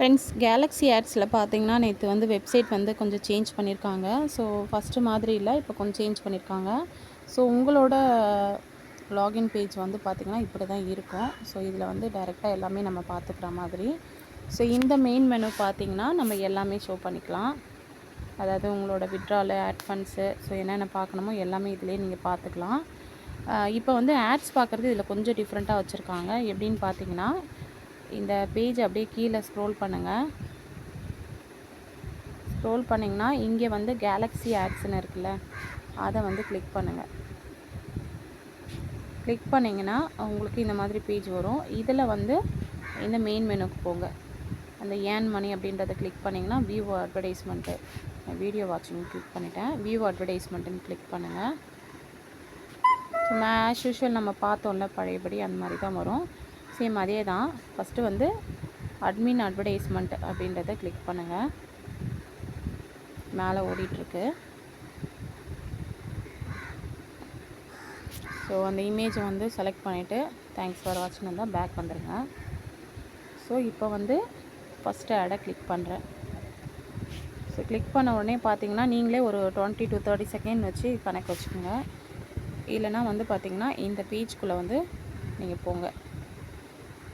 Friends, Galaxy ஆட்ஸில் பார்த்தீங்கன்னா நேற்று வந்து வெப்சைட் வந்து கொஞ்சம் சேஞ்ச் பண்ணியிருக்காங்க. ஸோ ஃபஸ்ட்டு மாதிரி இல்லை, இப்போ கொஞ்சம் சேஞ்ச் பண்ணியிருக்காங்க. ஸோ உங்களோட லாகின் பேஜ் வந்து பார்த்திங்கன்னா இப்படி தான் இருக்கும். ஸோ இதில் வந்து டைரெக்டாக எல்லாமே நம்ம பார்த்துக்கிற மாதிரி. ஸோ இந்த மெயின் மெனு பார்த்திங்கன்னா நம்ம எல்லாமே ஷோ பண்ணிக்கலாம். அதாவது உங்களோட விட்ரால், ஆட் ஃபண்ட்ஸு, ஸோ என்னென்ன பார்க்கணுமோ எல்லாமே இதிலே நீங்கள் பார்த்துக்கலாம். இப்போ வந்து ஆட்ஸ் பார்க்குறது இதில் கொஞ்சம் டிஃப்ரெண்ட்டாக வச்சுருக்காங்க. எப்படின்னு பார்த்தீங்கன்னா, இந்த பேஜ் அப்படியே கீழே ஸ்க்ரோல் பண்ணுங்கள். ஸ்க்ரோல் பண்ணிங்கன்னா இங்கே வந்து கேலக்ஸி ஆட்ஸ்னு இருக்குல்ல, அதை வந்து கிளிக் பண்ணுங்கள். கிளிக் பண்ணிங்கன்னா உங்களுக்கு இந்த மாதிரி பேஜ் வரும். இதில் வந்து இந்த மெயின் மெனுக்கு போங்க. அந்த ஏர்ன் மணி அப்படின்றத கிளிக் பண்ணிங்கன்னா வியூ அட்வர்டைஸ்மெண்ட்டு, வீடியோ வாட்சிங் கிளிக் பண்ணிட்டேன். வியூ அட்வர்டைஸ்மெண்ட்டுன்னு கிளிக் பண்ணுங்கள். ஸோ ஆஸ் யூஷுவல் நம்ம பார்த்தோம்ல பழையபடி அந்த மாதிரி தான் வரும். சேம் அதே தான். ஃபஸ்ட்டு வந்து அட்மின் அட்வர்டைஸ்மெண்ட் அப்படின்றத கிளிக் பண்ணுங்கள். மேலே ஓடிட்டுருக்கு. ஸோ அந்த இமேஜை வந்து செலக்ட் பண்ணிவிட்டு தேங்க்ஸ் ஃபார் வாட்சிங் தான் பேக் வந்துடுங்க. ஸோ இப்போ வந்து ஃபஸ்ட்டு ஆடை கிளிக் பண்ணுறேன். ஸோ கிளிக் பண்ண உடனே பார்த்தீங்கன்னா நீங்களே ஒரு 20 to 30 செகண்ட் வச்சு கணக்கு வச்சுக்கோங்க. இல்லைனா வந்து பார்த்திங்கன்னா இந்த பேஜ்குள்ளே வந்து நீங்கள்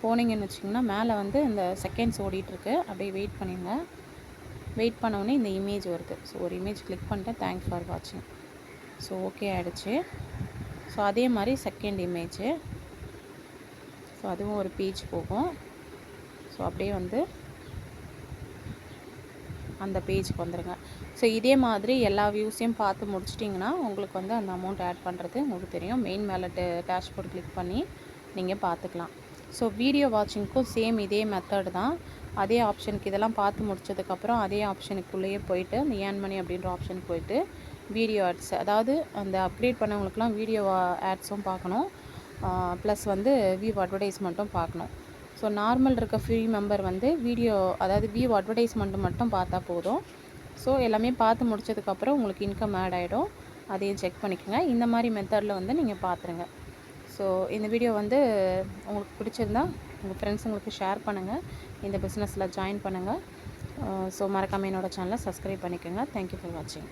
போனீங்கன்னு வச்சிங்கன்னா மேலே வந்து இந்த செகண்ட்ஸ் ஓடிட்டுருக்கு. அப்படியே வெயிட் பண்ணிடுங்க. வெயிட் பண்ணோடனே இந்த இமேஜ் வருது. ஸோ ஒரு இமேஜ் கிளிக் பண்ணிட்டேன், தேங்க்ஸ் ஃபார் வாட்சிங். ஸோ ஓகே ஆகிடுச்சு. ஸோ அதே மாதிரி செகண்ட் இமேஜு, ஸோ அதுவும் ஒரு பேஜ் போகும். ஸோ அப்படியே வந்து அந்த பேஜுக்கு வந்துடுங்க. ஸோ இதே மாதிரி எல்லா வியூஸையும் பார்த்து முடிச்சிட்டிங்கன்னா உங்களுக்கு வந்து அந்த அமௌண்ட் ஆட் பண்ணுறது உங்களுக்கு தெரியும். மெயின் மேலே டேஷ்போர்ட் கிளிக் பண்ணி நீங்கள் பார்த்துக்கலாம். ஸோ வீடியோ வாட்சிங்க்கும் சேம் இதே மெத்தட் தான். அதே ஆப்ஷனுக்கு இதெல்லாம் பார்த்து முடிச்சதுக்கப்புறம் அதே ஆப்ஷனுக்குள்ளேயே போயிட்டு அந்த ஏர்ன் மணி அப்படின்ற ஆப்ஷனுக்கு போயிட்டு வீடியோ ஆட்ஸ், அதாவது அந்த அப்கிரேட் பண்ணவங்களுக்குலாம் வீடியோ ஆட்ஸும் பார்க்கணும், ப்ளஸ் வந்து வியூ அட்வர்டைஸ்மெண்ட்டும் பார்க்கணும். ஸோ நார்மல் இருக்க ஃப்ரீ மெம்பர் வந்து வீடியோ, அதாவது வியூ அட்வர்டைஸ்மெண்ட்டு மட்டும் பார்த்தா போதும். ஸோ எல்லாமே பார்த்து முடிச்சதுக்கப்புறம் உங்களுக்கு இன்கம் ஆட் ஆகிடும். அதையும் செக் பண்ணிக்கோங்க. இந்த மாதிரி மெத்தடில் வந்து நீங்கள் பார்த்துருங்க. ஸோ இந்த வீடியோ வந்து உங்களுக்கு பிடிச்சிருந்தா உங்கள் ஃப்ரெண்ட்ஸுங்களுக்கு ஷேர் பண்ணுங்கள். இந்த பிஸ்னஸில் ஜாயின் பண்ணுங்கள். ஸோ மறக்காமல் என்னோடய சேனலை சப்ஸ்கிரைப் பண்ணிக்கோங்க. தேங்க்யூ ஃபார் வாட்சிங்.